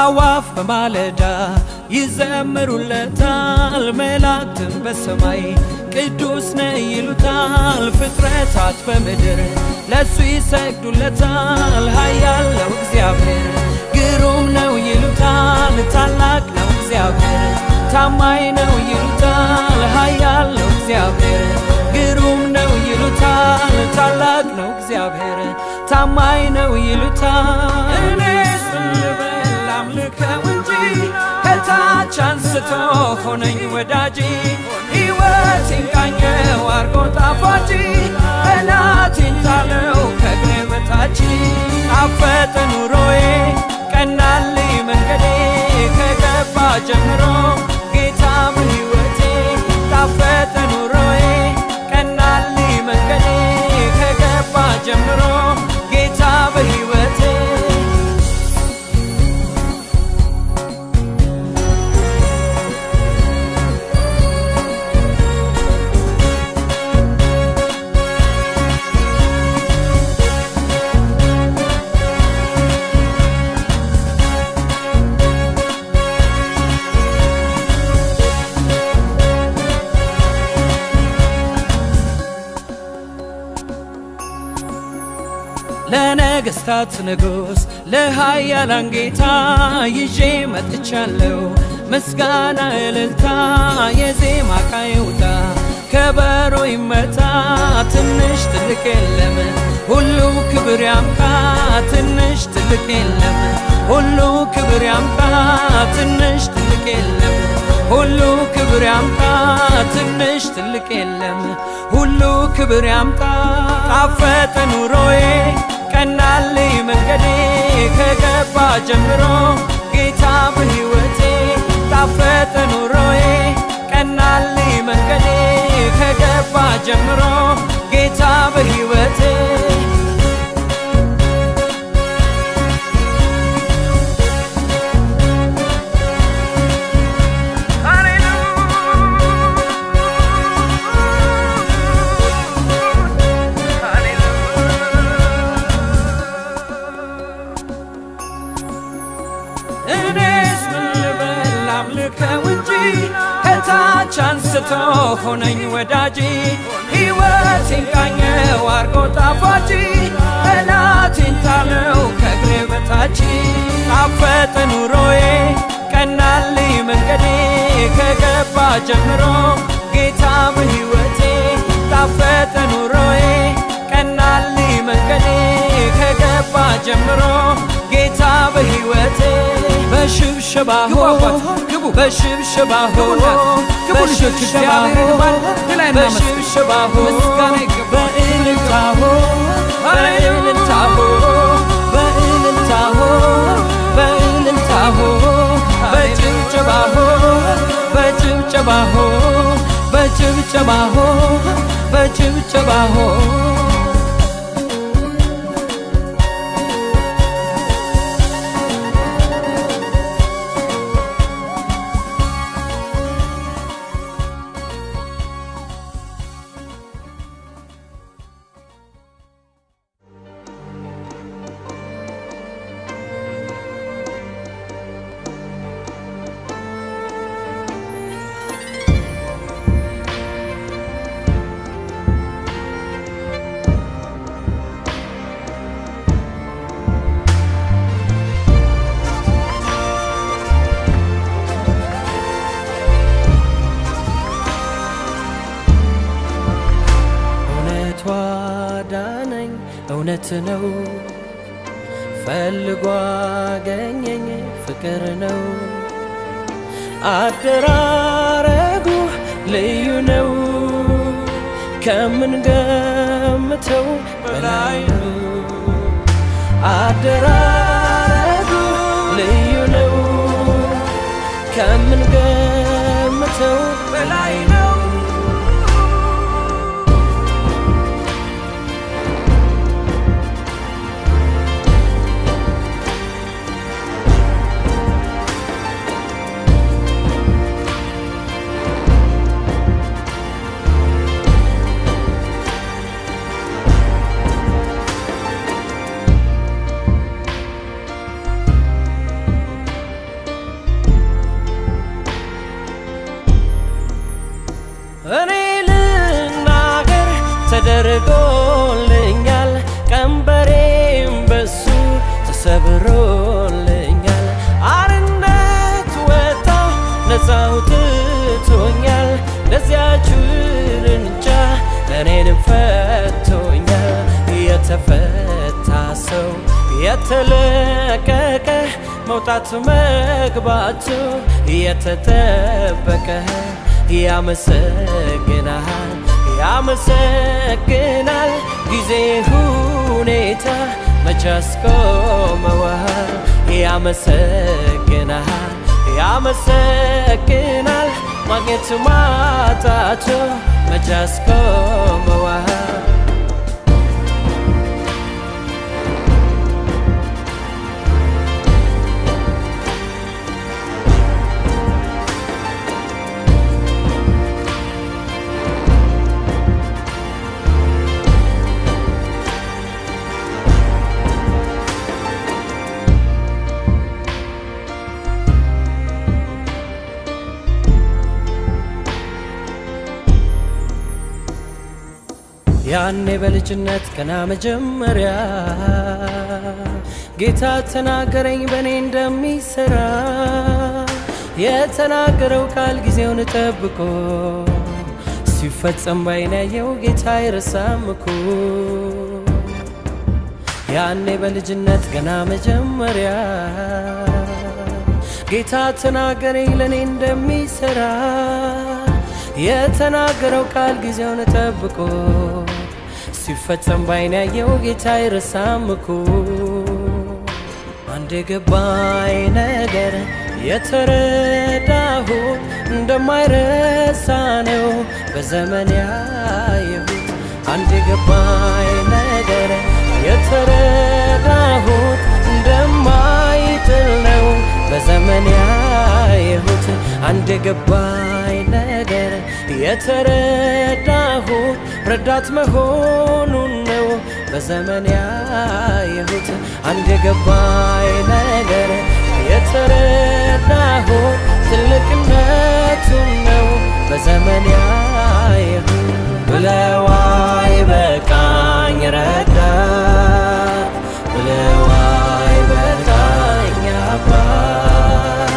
አዋፍ በማለዳ ይዘምሩለታል መላእክትም በሰማይ ቅዱስ ነህ ይሉታል ፍጥረታት በምድር ለሱ ይሰግዱለታል ኃያል ነው እግዚአብሔር ግሩም ነው ይሉታል ታላቅ ነው እግዚአብሔር ታማኝ ነው ይሉታል ኃያል ነው እግዚአብሔር ግሩም ነው ይሉታል ታላቅ ነው እግዚአብሔር ታማኝ ነው ይሉታል እኔስ ምን ልበል ላምልከው እንጂ ከታች አንስቶ ሆነኝ ወዳጄ ሕይወቴን ቃኘው አርጎ ጣፋጭ ጠላቴን ጣለው ከእግሬ በታች ጣፈጠ ኑሮዬ ቀናልኝ መንገዴ ከገባ ጀምሮ ጌታ በሕይወቴ ጣፈጠ ኑሮዬ ቀናልኝ መንገዴ ከገባ ጀምሮ ጌታ በሕይወቴ ለነገሥታት ንጉሥ ለኃያላን ጌታ ይዤ መጥቻለሁ ምስጋና እልልታ የዜማ ዕቃ ይውጣ ከበሮ ይመታ ትንሽ ትልቅ የለም ሁሉ ክብር ያምጣ ትንሽ ትልቅ የለም ሁሉ ክብር ያምጣ ትንሽ ትልቅ የለም ሁሉ ክብር ያምጣ ትንሽ ትልቅ የለም ሁሉ ክብር ያምጣ ጣፈጠ ኑሮዬ ቀናልኝ መንገዴ ከገባ ጀምሮ ጌታ በሕይወቴ ጣፈጠ ኑሮዬ ቀናልኝ መንገዴ ከገባ ጀምሮ ጌታ በሕይወቴ ከታች አንስቶ ሆነኝ ወዳጄ ሕይወቴን ቃኘው አርጎ ጣፋጭ ጠላቴን ጣለው ከእግሬ በታች ጣፈጠ ኑሮዬ ቀናልኝ መንገዴ ከገባ ጀምሮ ጌታ በሕይወቴ ጣፈጠ ኑሮዬ ቀናልኝ መንገዴ ከገባ ጀምሮ ጌታ በሕይወቴ በሽብሸባ ግቡ በሽብሸባ በሽብሸባ በሽብሸባ በእልልታ በእልልታ በእልልታ በእልልታ በጭብጨባ በጭብጨባ በጭብጨባ በጭብጨባ እውነት ነው ፈልጎ አገኘኝ ፍቅር ነው አደራረጉ ልዩ ነው ከምንገምተው በላይ ነው አደራረጉ ልዩ ነው ከምንገምተው በላይ ነው ተደርጎልኛል ቀንበሬም በሱ ተሰብሮልኛል አርነት ወጣሁ ነፃ አውጥቶኛል ለዚያች ውርንጫ እኔንም ፈቶኛል የተፈታ ሰው የተለቀቀ መውጣት መግባቱ የተጠበቀ ያመሰግናል ያመሰግናል ጊዜ ሁኔታ መች አስቆመዋል ያመሰግናል ያመሰግናል ማግኘቱ ማጣቱ መች አስቆመዋል ያኔ በልጅነት ገና መጀመሪያ ጌታ ተናገረኝ በኔ እንደሚሰራ የተናገረው ቃል ጊዜውን ጠብቆ ሲፈጸም ባይኔ ያየው ጌታ አይረሳም እኮ ያኔ በልጅነት ገና መጀመሪያ ጌታ ተናገረኝ ለኔ እንደሚሰራ የተናገረው ቃል ጊዜውን ጠብቆ ሲፈጸም ባይኔ ያየው ጌታ አይረሳም እኮ አንድ የገባኝ ነገር የተረዳሁት እንደማይረሳ ነው በዘመን ያየሁት አንድ የገባኝ ነገር የተረዳሁት እንደማይጥል ነው በዘመን ያየሁት አንድ የገባኝ ነገር የተረዳሁት ረዳት መሆኑን ነው በዘመን ያየሁት አንድ የገባኝ ነገር የተረዳሁት ትልቅነቱን ነው በዘመን ያየሁት ብለዋይ በቃኝ ረዳት ብለዋይ በቃኝ አባት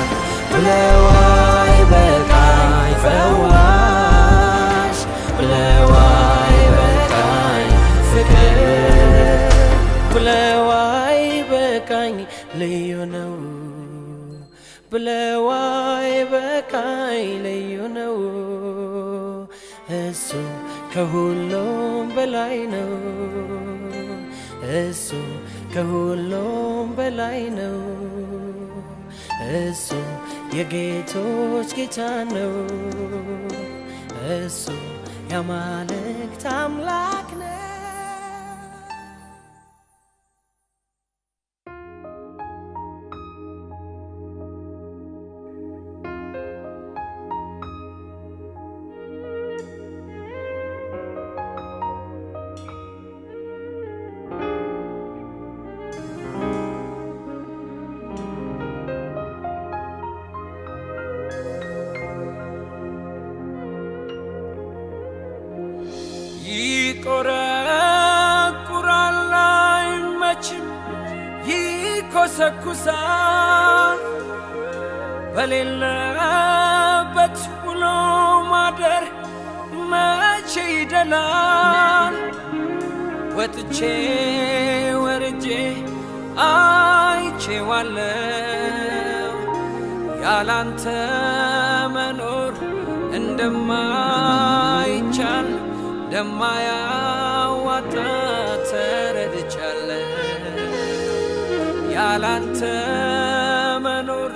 ብለዋይ በቃኝ ፈዋሽ ብለዋይ በቃኝ ፍቅር ብለዋይ በቃኝ ልዩ ነው ብለዋይ በቃኝ ልዩ ነው እሱ ከሁሉም በላይ ነው እሱ ከሁሉም በላይ ነው እሱ የጌቶች ጌታ ነው እሱ የአማልክት አምላክ ነው ይቆረቁራል አይመችም ይኮሰኩሳል በሌለበት ውሎ ማደር መቼ ይደላል ወጥቼ ወርጄ አይቼዋለሁ ያላንተ መኖር እንደማይቻል እንደማያዋጣ ተረድቻለሁ ያላንተ መኖር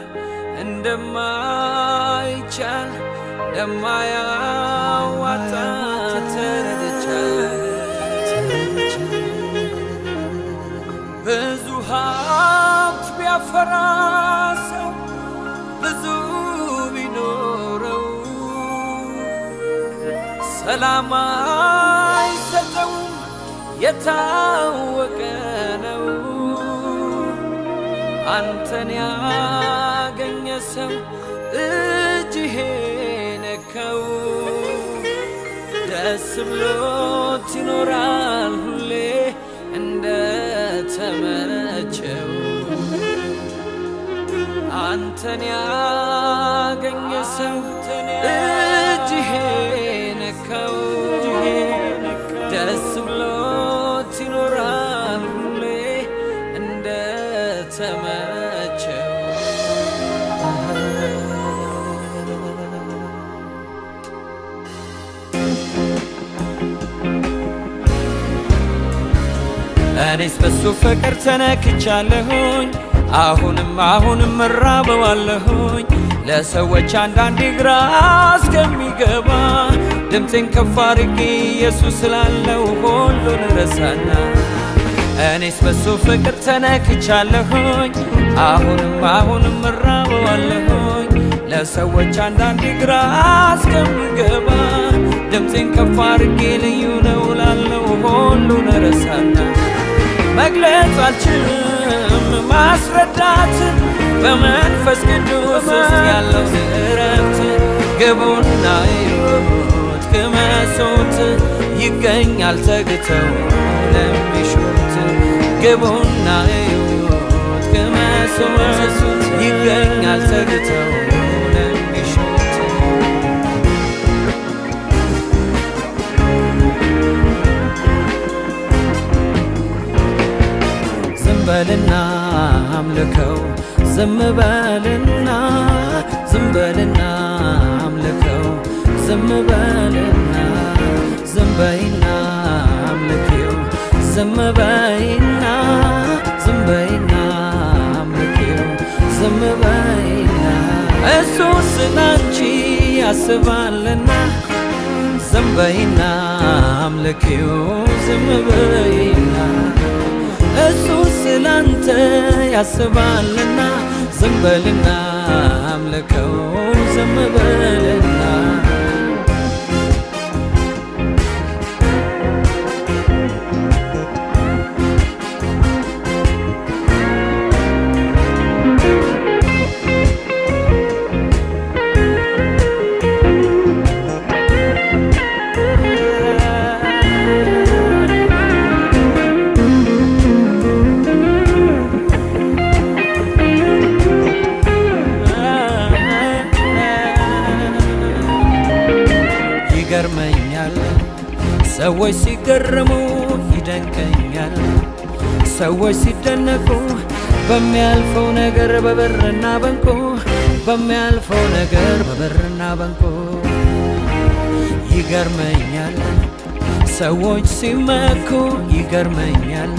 እንደማይቻል እንደማያዋጣ ተረድቻለሁ ብዙ ሀብት ቢያፈራ ሰው ብዙ ቢኖረው ሰላም አይሰጠውም የታወቀ ነው አንተን ያገኘ ሰው እጅህ ነካው ደስ ብሎት ይኖራል ሁሌ እንደተመቸው አንተን ያገኘ ሰው እጅህ ነካው ደስ ብሎት ይኖራል ሁሌ እንደተመቸው እኔስ በሱ ፍቅር ተነክቻለሁኝ አሁንም እራበዋለሁኝ ለሰዎች አንዳንዴ ግራ እስከሚገባ ድምፄን ከፍ አድርጌ ኢየሱስ ስላለው ሁሉን ረሳና እኔስ በሱ ፍቅር ተነክቻለሁኝ አሁንም እራበዋለሁኝ ለሰዎች አንዳንዴ ግራ እስከሚገባ ድምፄን ከፍ አድርጌ ልዩ ነው ላለው ሁሉን ረሳና መግለጽ አልችልም ማስረዳት በመንፈስ ቅዱስ ውስጥ ያለው እረፍት ግቡና እዩት ቅመሱት ይገኛል ተግተው ለሚሹት ግቡና እዩት ቅመሱት ይገኛል ተግተው ለሚሹት ዝም በልና አምልከው ዝም በልና አምልከው ዝም በልና ዝም በይና አምልኪው ዝም በይና አምልኪው ዝም በይና እሱ ስላንቺ ያስባልና ዝም በይና አምልኪው ዝም በይና እሱ ስላንተ ያስባልና ዝም በልና አምልከው ዝም በልና ይገርመኛል ሰዎች ሲገረሙ ይደንቀኛል ሰዎች ሲደነቁ በሚያልፈው ነገር በብርና በንቁ በሚያልፈው ነገር በብርና በንቁ ይገርመኛል ሰዎች ሲመኩ ይገርመኛል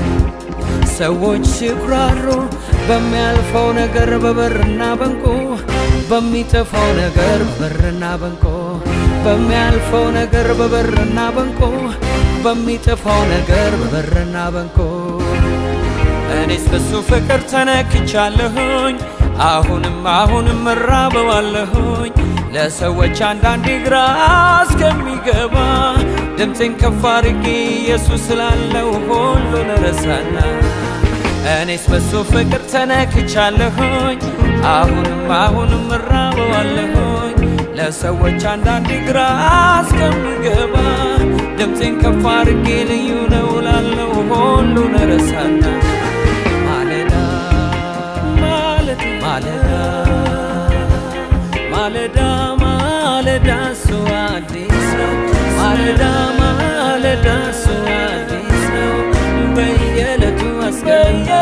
ሰዎች ሲኩራሩ በሚያልፈው ነገር በብርና በንቁ በሚጠፋው ነገር በብርና በንቁ በሚያልፈው ነገር በብርና በንቁ በሚጠፋው ነገር በብርና በንቁ እኔስ በሱ ፍቅር ተነክቻለሁኝ አሁንም እራበዋለሁኝ ለሰዎች አንዳንዴ ግራ እስከሚገባ ድምፄን ከፍ አድርጌ ኢየሱስ ስላለው ሁሉን ረሳና እኔስ በሱ ፍቅር ተነክቻለሁኝ አሁንም እራበዋለሁኝ ለሰዎች አንዳንዴ ግራ እስከሚገባ ድምፄን ከፍ አድርጌ ልዩ ነው ላለው ሁሉን ረሳና ማለዳ እሱ አዲስ ነው ማለዳ እሱ አዲስ ነው በየዕለቱ አስደናቂ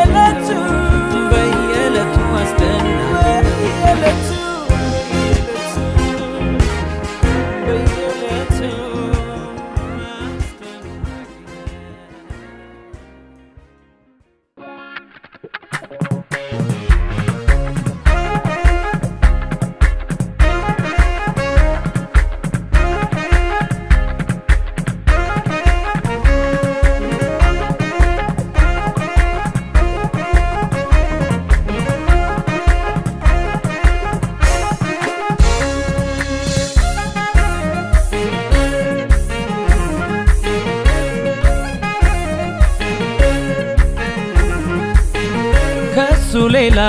ሌላ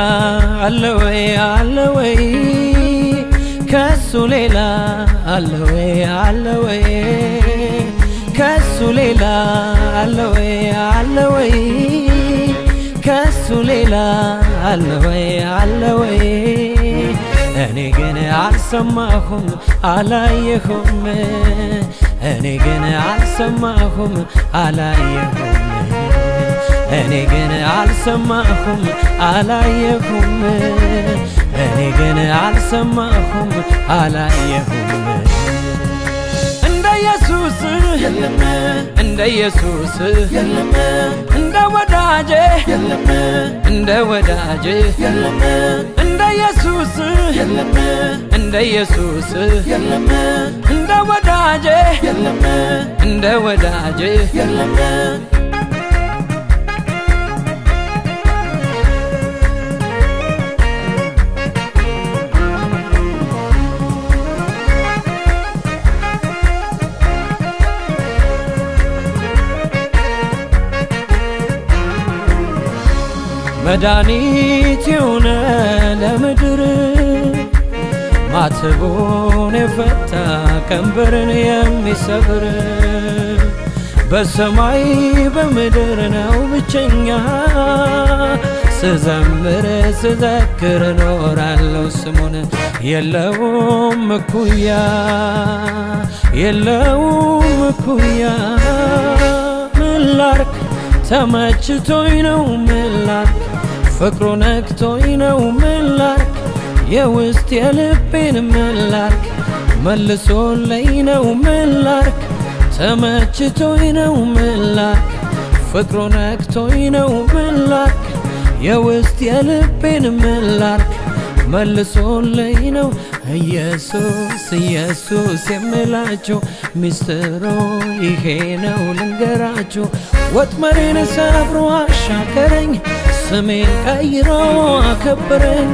አለ ወይ ከሱ ሌላ አለ ወይ ከሱ ሌላ አለ ወይ አለ ወይ ከሱ ሌላ አለ ወይ አለ ወይ እኔ ግን አልሰማሁም አላየሁም እኔ ግን አልሰማሁም አላየሁም እኔ ግን አልሰማሁም አላየሁም እኔ ግን አልሰማሁም አላየሁም እንደ ኢየሱስ የለም እንደ ኢየሱስ የለም እንደ ወዳጄ የለም እንደ ወዳጄ የለም እንደ ኢየሱስ የለም እንደ ኢየሱስ የለም እንደ ወዳጄ የለም እንደ ወዳጄ የለም መድኃኒት የሆነ ለምድር ማተቡን የፈታ ቀንበርን የሚሰብር በሰማይ በምድር ነው ብቸኛ ስዘምር ስዘክር ኖራለሁ ስሙን የለውም እኩያ የለውም እኩያ ምን ላርግ ተመችቶኝ ነው ምን ላርግ ፍቅሩ ነክቶኝ ነው ምን ላርግ የውስጥ የልቤን ምን ላርግ መልሶልኝ ነው ምን ላርግ ተመችቶኝ ነው ምን ላርግ ፍቅሩ ነክቶኝ ነው ምን ላርግ የውስጥ የልቤን ምን ላርግ መልሶልኝ ነው ኢየሱስ ኢየሱስ የምላችሁ ሚስጥሩ ይሄ ነው ልንገራችሁ ወጥመዴን ሰብሮ አሻገረኝ ስሜን ቀይሮ አከበረኝ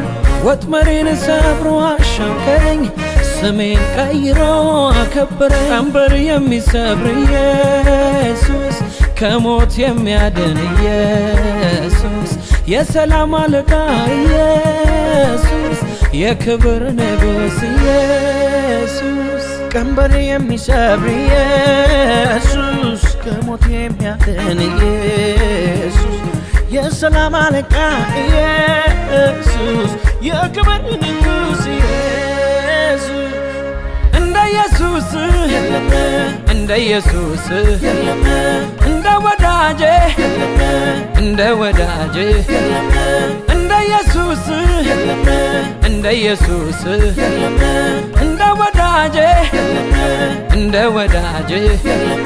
ወጥመዴን ሰብሮ አሻገረኝ ስሜን ቀይሮ አከበረኝ ቀንበር የሚሰብር ኢየሱስ ከሞት የሚያድን ኢየሱስ የሰላም አለቃ ኢየሱስ የክብር ንጉሥ ኢየሱስ ቀንበር የሚሰብር ኢየሱስ ከሞት የሚያድን ኢየሱስ የሰላም አለቃ ኢየሱስ የክብር ንጉሥ ኢየሱስ እንደ ኢየሱስ የለም እንደ ኢየሱስ የለም እንደ ወዳጄ የለም እንደ ወዳጄ የለም እንደ ኢየሱስ የለም እንደ ኢየሱስ የለም እንደ ወዳጄ የለም እንደ ወዳጄ የለም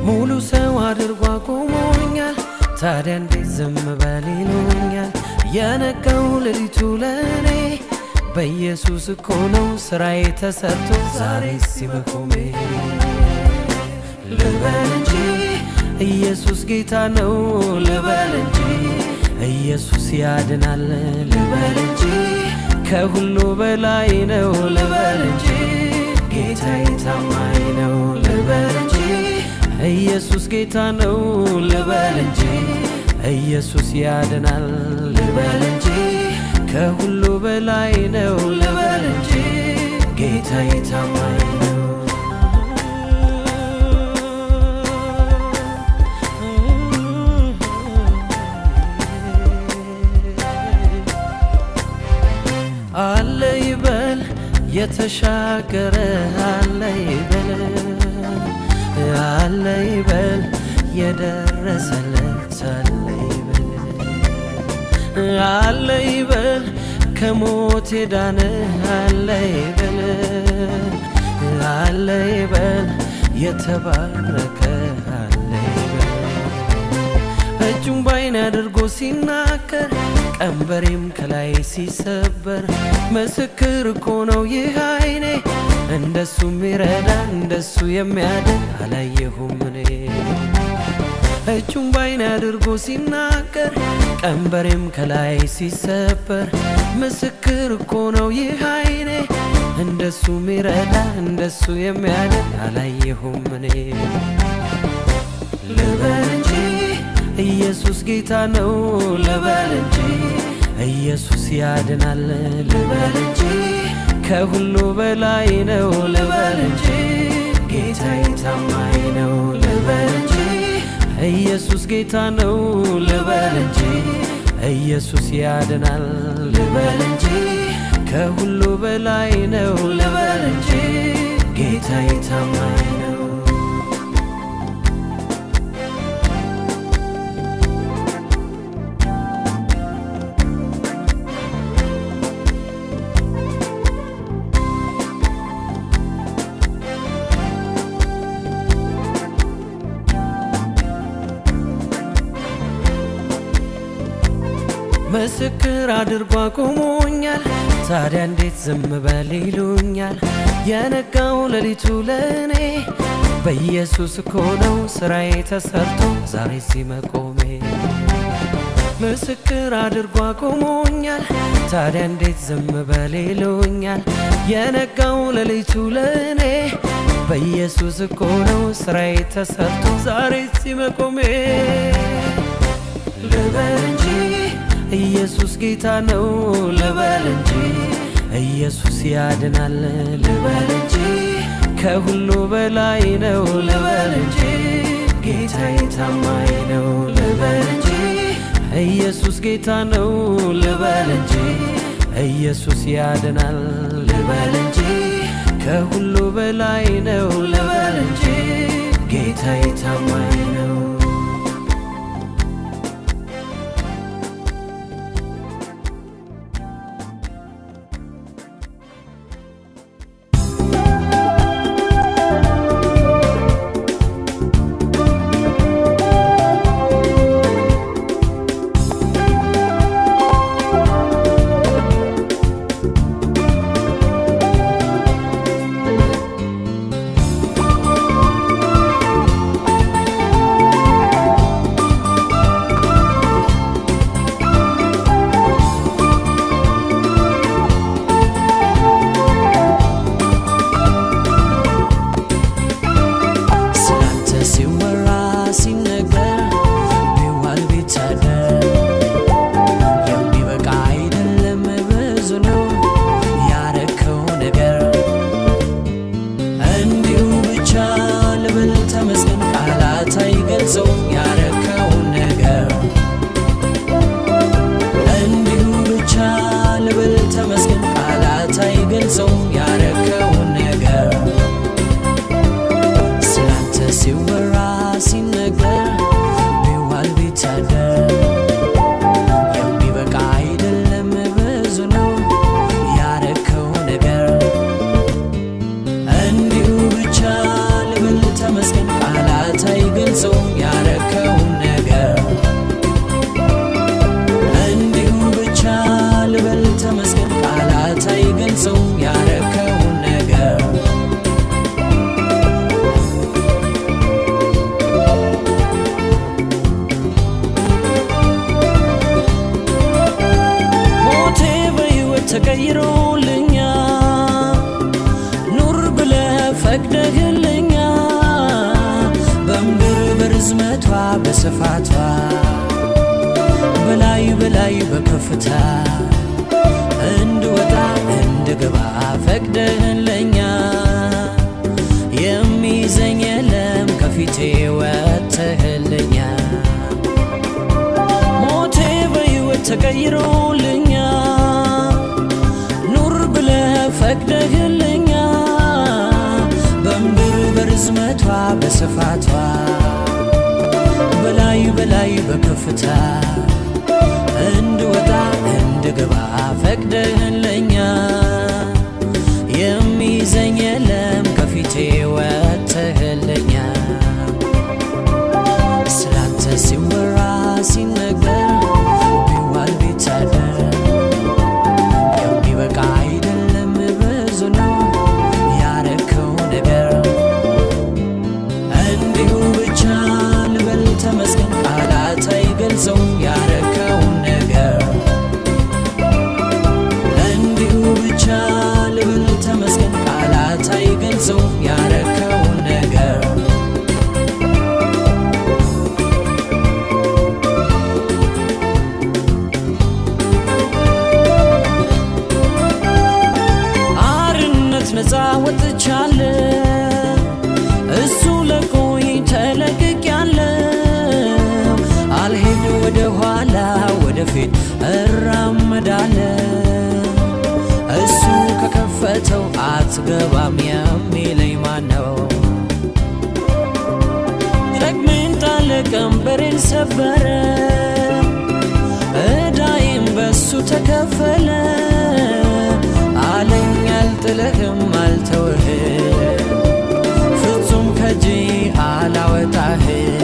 ሙሉ ሰው አድርጎ አቆሞኛል ታዲያ እንዴት ዝም በል ይሉኛል የነጋው ሌሊቱ ለኔ በኢየሱስ እኮ ነው ስራዬ ተሰርቶ ዛሬ ሲመቆሜ ልበል እንጂ ኢየሱስ ጌታ ነው ልበል እንጂ ኢየሱስ ያድናል ልበል እንጂ ከሁሉ በላይ ነው ልበል እንጂ ጌታዬ ታማኝ ነው ልበል እንጂ ኢየሱስ ጌታ ነው ልበል እንጂ ኢየሱስ ያድናል ልበል እንጂ ከሁሉ በላይ ነው ልበል እንጂ ጌታዬ ታማኝ ነው አለ ይበል የተሻገረ አለ ይበል አለ ይበል የደረሰለት አለ ይበል አለ ይበል ከሞት የዳነ አለ ይበል አለ ይበል የተባረከ አለ ይበል። እጁን ባይን አድርጎ ሲናገር ቀንበሬም ከላይ ሲሰበር ምስክር እኮ ነው ይህ አይኔ እንደሱ የሚረዳ እንደሱ የሚያድን አላየሁም እኔ። እጁን ባይን አድርጎ ሲናገር ቀንበሬም ከላይ ሲሰበር ምስክር እኮ ነው ይህ አይኔ እንደሱ የሚረዳ እንደሱ የሚያድን አላየሁም እኔ። ልበል እንጂ ኢየሱስ ጌታ ነው ልበል እንጂ ኢየሱስ ያድናል ልበል እንጂ ከሁሉ በላይ ነው ልበል እንጂ ጌታዬ ታማኝ ነው ልበል እንጂ ኢየሱስ ጌታ ነው ልበል እንጂ ኢየሱስ ያድናል ልበል እንጂ ከሁሉ በላይ ነው ልበል እንጂ ጌታዬ ታማኝ ነው። ምስክር አድርጎ አቁሞኛል ታዲያ እንዴት ዝም በል ይሉኛል። የነጋው ሌሊቱ ለኔ በኢየሱስ እኮ ነው ስራዬ ተሰርቶ ዛሬ ሲመቆሜ። ምስክር አድርጎ አቁሞኛል ታዲያ እንዴት ዝም በል ይሉኛል። የነጋው ሌሊቱ ለኔ በኢየሱስ እኮ ነው ስራዬ ተሰርቶ ዛሬ ሲመቆሜ። ልበል እንጂ ኢየሱስ ጌታ ነው ልበል እንጂ ኢየሱስ ያድናል ልበል እንጂ ከሁሉ በላይ ነው ልበል እንጂ ጌታዬ ታማኝ ነው ልበል እንጂ ኢየሱስ ጌታ ነው ልበል እንጂ ኢየሱስ ያድናል ልበል እንጂ ከሁሉ በላይ ነው ልበል እንጂ ጌታዬ ታማኝ ነው። ተቀይሮልኛል ኑር ብለህ ፈቅደህልኛል። በምድር በርዝመቷ በስፋቷ በላይ በላይ በከፍታ እንድወጣ እንድገባ ፈቅደህልኛል። የሚይዘኝ የለም ከፊቴ ወጥተህልኛል። ሞቴ በሕይወት ተቀይሮልኛል ፈቅደህልኛል። በምድር በርዝመቷ በስፋቷ በላይ በላይ በከፍታ እንድወጣ እንድገባ ፈቅደህልኛ የሚይዘኝ የለም ከፊቴ ወጥተህልኛ ስላንተ ሲወራ ሲነገር ቢዋል ቢታደር የሚበቃ አይደለም ብዙ ነው ያረከው ነገር እንዲሁ ብቻ ልበል ተመስገን ቃላት አይገልጸው ያረከው ነገር እንዲሁ ብቻ ልበል ተመስገን ቃላት አይገልጸው ያረከው ነገር አርነት ነፃ ወጥቻለሁ እሱ ለቆኝ ተለቅቄያለሁ አልሄድ ወደ ኋላ ወደፊት እራመዳለሁ እሱ ከከፈተው አትገባም የሚለኝ ማነው ደግሜን ጣለ ቀንበሬን ሰበረ ዕዳዬም በሱ ተከፈለ አለኝ አልጥልህም አልተውህም ፍጹም ከጄ አላወጣህም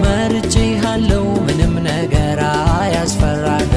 መርጬሃለሁ ምንም ነገር አያስፈራህም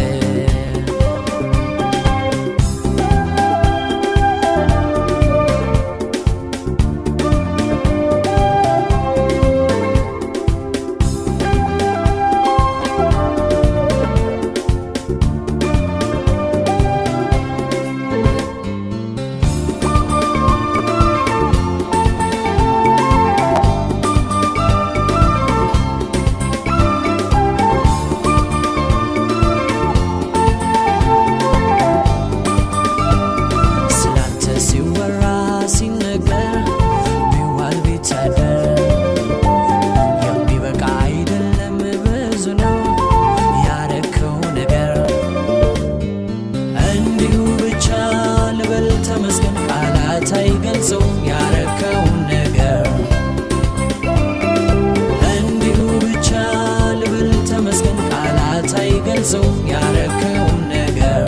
ያረከው ነገር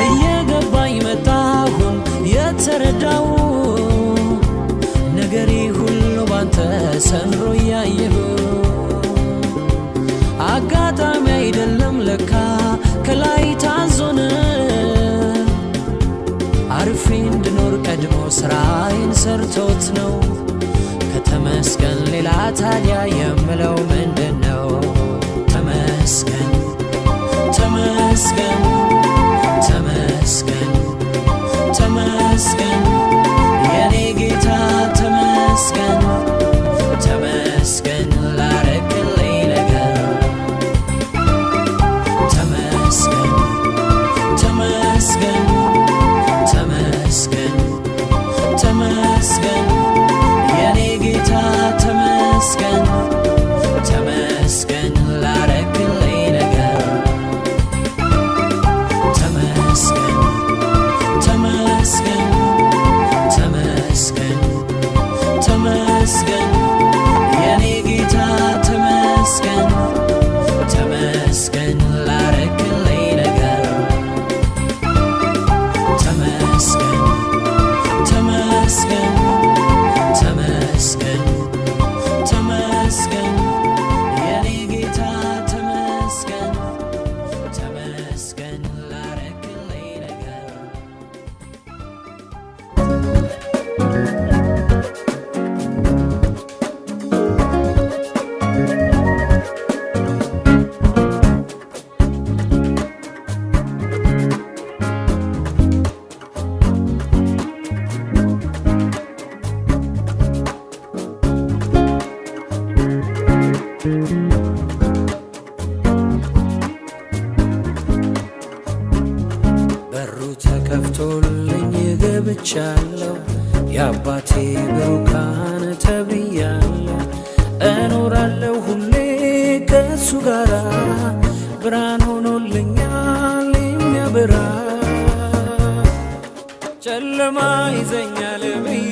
እየገባኝ መጣሁን የተረዳው ነገሬ ሁሉ ባንተ ሰምሮ ያየሁ አጋጣሚ አይደለም ለካ ከላይ ታዞነ አርፌ እንድኖር ቀድሞ ስራዬን ሰርቶት ነው ከተመስገን ሌላ ታዲያ የምለው ምንድነው ተመስገን ተመስገን ተመስገን ተመስገን የኔ ጌታ ተመስገን ተመስገን ላረክልኝ ነገር ተመስገን ተመስገን ተመስገን ተመስገን የኔ ጌታ ተመስገን ተመስገን ላረክልኝ ነገር ተመስገን ተመስገን ተመስገን ተመስገን የኔ ጌታ ተመስገን ተመስገን ላረክልኝ ነገር ተመስገን ተመስገን ተመስገን ተመስገን የኔ ጌታ ተመስገን ተመስገን ላረክልኝ ነገር በሩ ተከፍቶልኝ ገብቻለሁ የአባቴ ብሩካን ተብያለሁ እኖራለሁ ሁሌ ከሱ ጋራ ብርሃን ሆኖልኛል የሚያበራ ጨለማ ይዘኛል ብዬ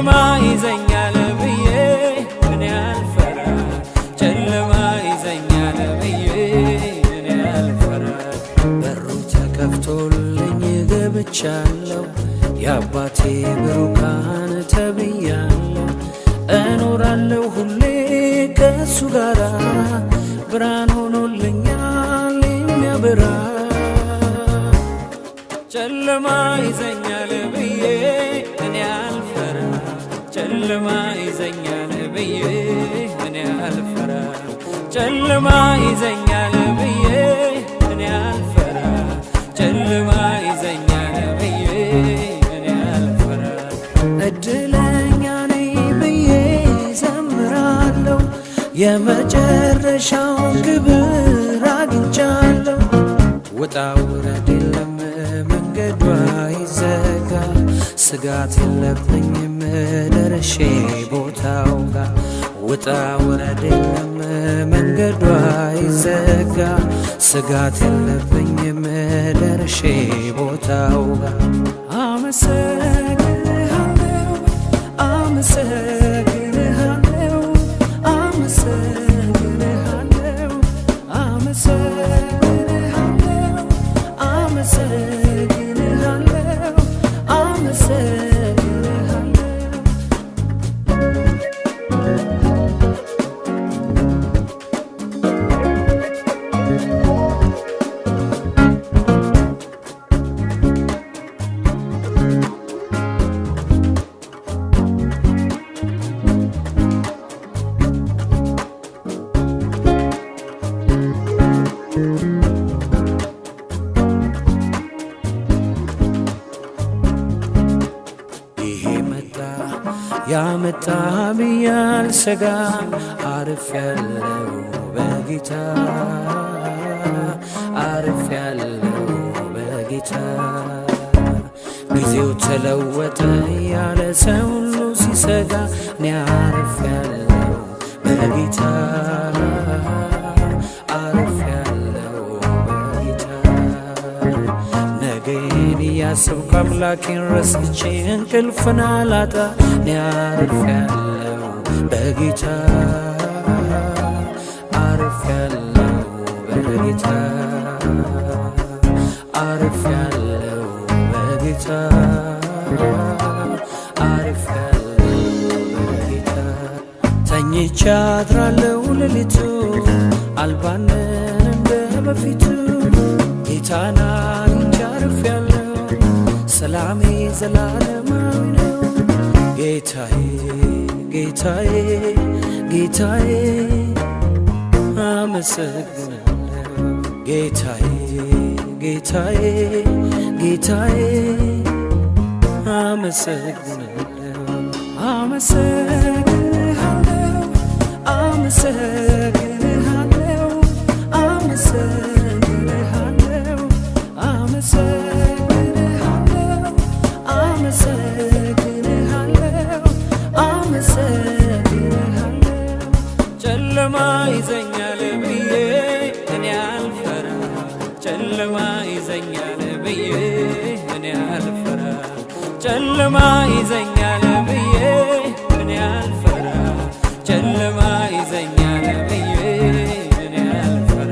ጨለማ ይዘኛል ብዬ እኔ አልፈራ ጨለማ ይዘኛል ብዬ እኔ አልፈራ በሩ ተከፍቶልኝ ገብቻለሁ የአባቴ ብሩካን ተብያለሁ እኖራለሁ ሁሌ ከሱ ጋራ ብርሃን ሆኖልኛል የሚያበራ ጨለማ ይዘኛል ብዬ እኔ አልፈራ ጨለማ ይዘኛል ብዬ እኔ አልፈራ ጨለማ ይዘኛል ብዬ እኔ አልፈራ ጨለማ ይዘኛል ብዬ እኔ አልፈራ እድለኛ ነኝ ብዬ ዘምራለሁ የመጨረሻውን ክብር አግኝቻለሁ ውጣ ውረድ የለም መንገዷ ይዘጋ ስጋት የለብኝም ደርሼ ቦታው ጋር ውጣ ውረድ የለም መንገዷ ይዘጋ ስጋት የለብኝም ደርሼ ቦታው ጋር አመሰግንሃለሁ አመሰግንሃለሁ አመሰግንሃለሁ አመሰግንሃለሁ አመሰግንሃለሁ አመሰግንሃለሁ ያመጣ ብያል ሰጋ አርፌያለሁ በጌታ አርፌያለሁ በጌታ ጊዜው ተለወጠ ያለ ሰው ሁሉ ሲሰጋ እኔ አርፌያለሁ በጌታ አርፌያለሁ በጌታ ነገን እያሰብኩ አምላኬን ረስቼ እንቅልፍን አላጣ እኔ አርፌያለሁ በጌታ አርፌያለሁ በጌታ አርፌያለሁ በጌታ አርፌያለሁ በጌታ ተኝቼ አድራለሁ ሌሊቱ አልባነን እንደ በፊቱ ጌታን አግኝቼ አርፌያለሁ ሰላሜ ዘላለማዊ ነው ጌታዬ ጌታዬ ጌታዬ አመሰግናለሁ ጌታዬ ጌታዬ ጌታዬ አመሰግናለሁ አመሰግንሃለሁ አመሰግንሃለሁ አመሰግንሃለሁ አመሰግንሃለሁ አመሰግንሃለሁ አመሰግንሃለሁ ጨለማ ይዘኛል ብዬ እኔ አልፈራ ጨለማ ይዘኛል ብዬ እኔ አልፈራ ጨለማ ይዘኛል ብዬ እኔ አልፈራ ጨለማ ይዘኛል ብዬ እኔ አልፈራ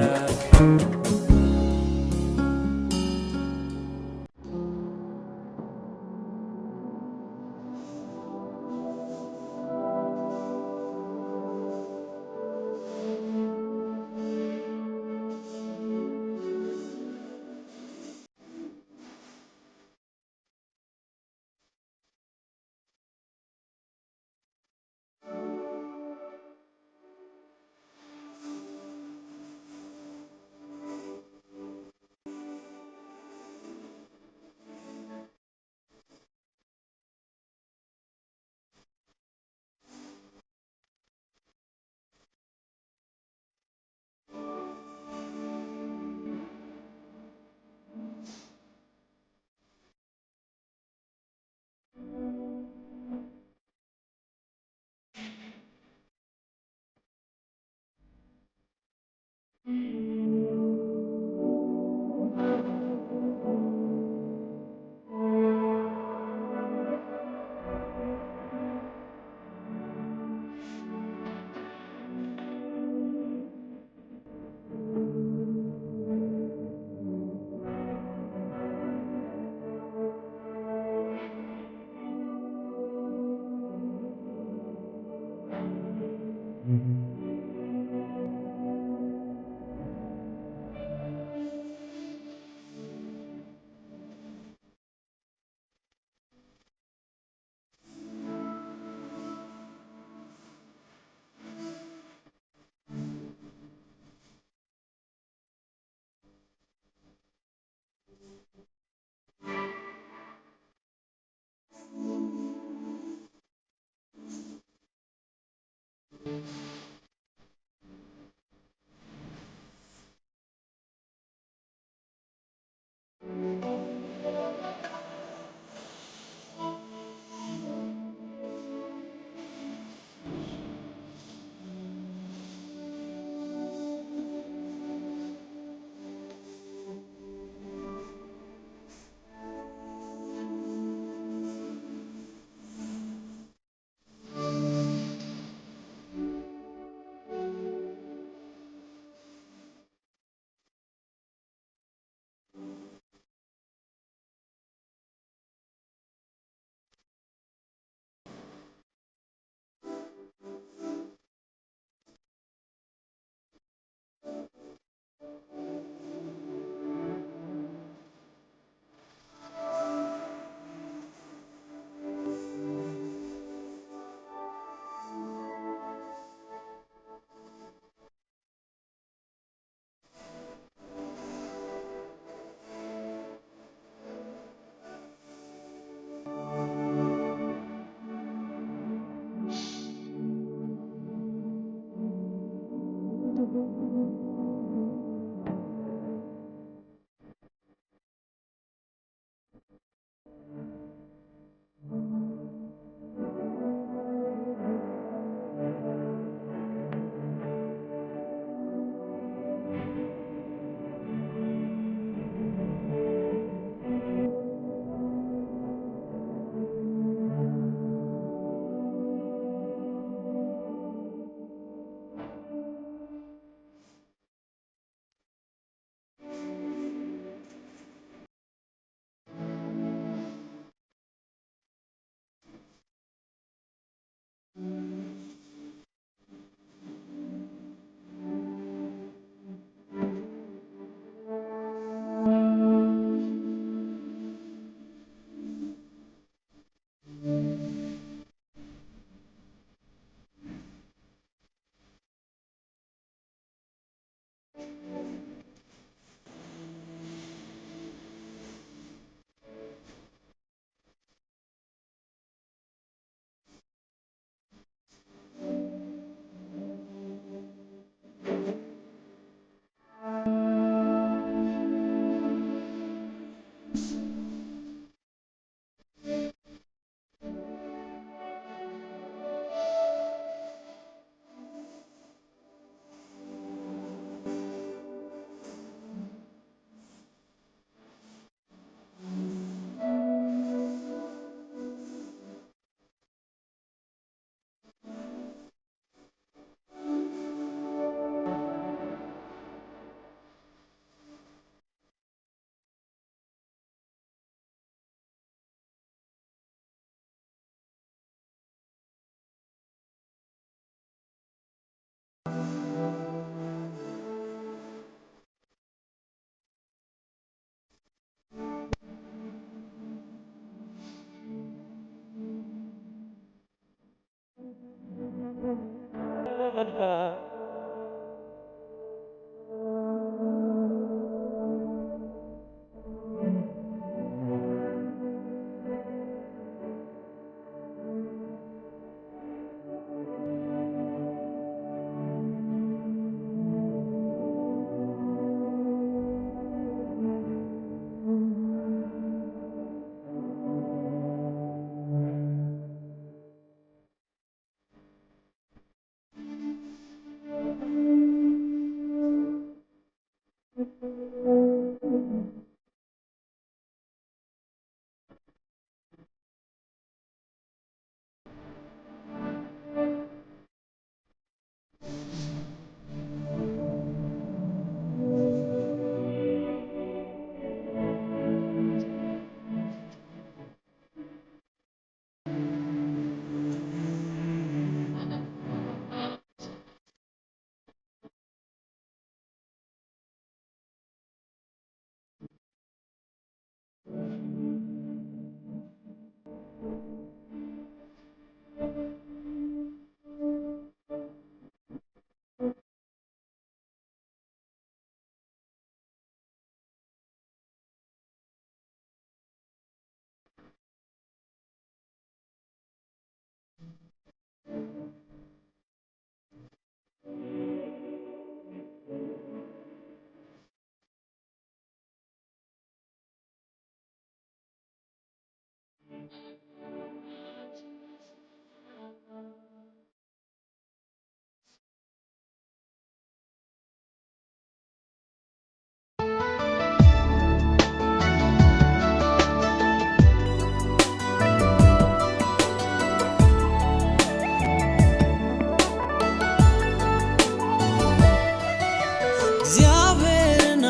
እግዚአብሔርን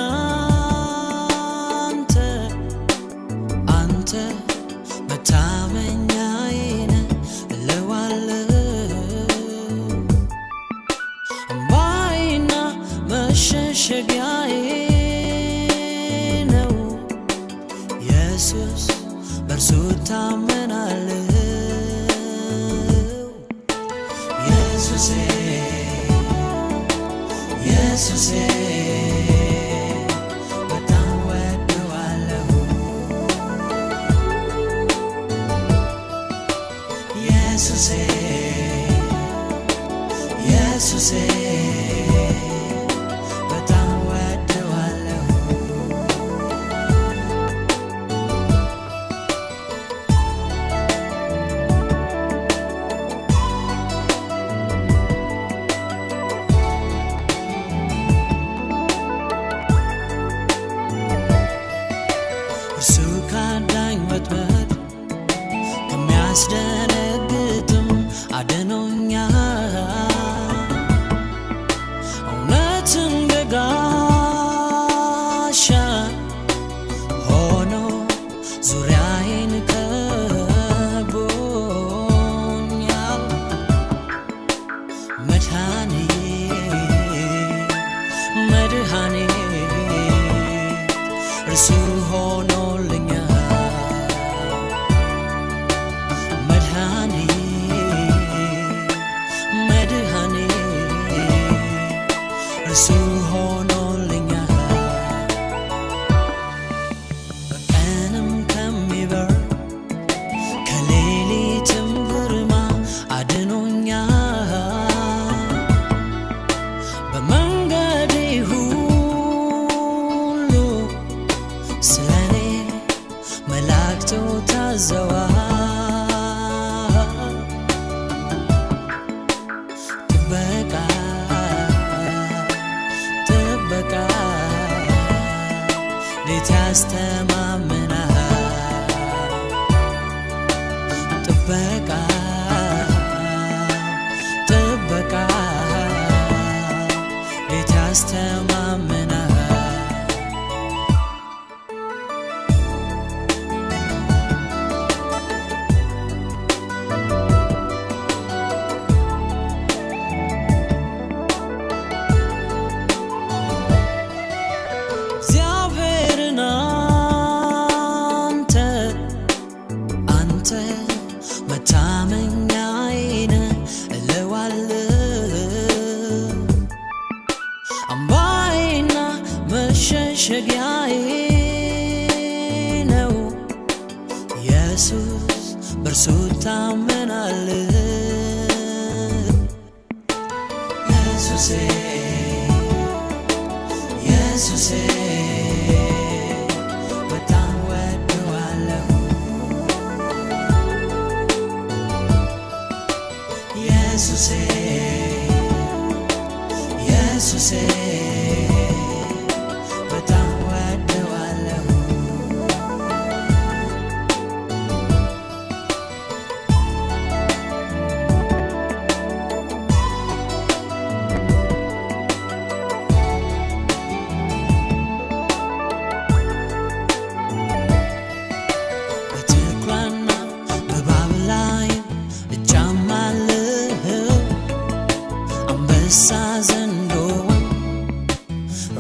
አንተ መታመኛዬ ነህ እለዋለሁ። አምባዬና መሸሸጊያዬ ነው ኢየሱስ፣ በእርሱ እታመናለሁ። ኢየሱሴ ኢየሱሴ በጣም ወደዋለሁ። ኢየሱሴ ኢየሱሴ በጣም ወደዋለሁ። እርሱ ካዳኝ ወጥመድ ከሚያስደነግጥም አድኖኛል። እውነትም ጋሻ ሆኖ ዙሪያዬን ከቦኛል። መድኃኒት እርሱ ሆኖልኛል። መድኃኒት እርሱ ሆኖልኛል። በቀንም ከሚበር ከሌሊትም ግርማ አድኖኛል። በመንገዴ ሁሉ ስለኔ መላእክቱ ታዘዋል። ጥበቃ እንዴት ያስተማምናል። ጥበቃ እንዴት ያስተማምናል። እግዚአብሔርን አንተ መታመኛዬ ነህ እለዋለሁ። አምባዬና መሸሸጊያዬ ነው ኢየሱስ፣ በእርሱ እታመናለሁ። ኢየሱሴ ኢየሱሴ በጣም ወደዋለሁ። ኢየሱሴ ኢየሱሴ በጣም ወደዋለሁ። በተኩላና በእባብ ላይ እጫማለሁ። አንበሳ ዘንዶውን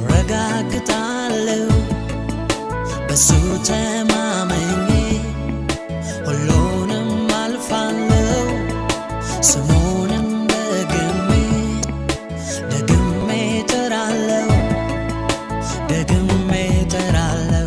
ረጋግጣለሁ። በሱ ተማመኜ ሁሉንም አልፋለሁ። ስሙንም ደግሜ እጠራለሁ።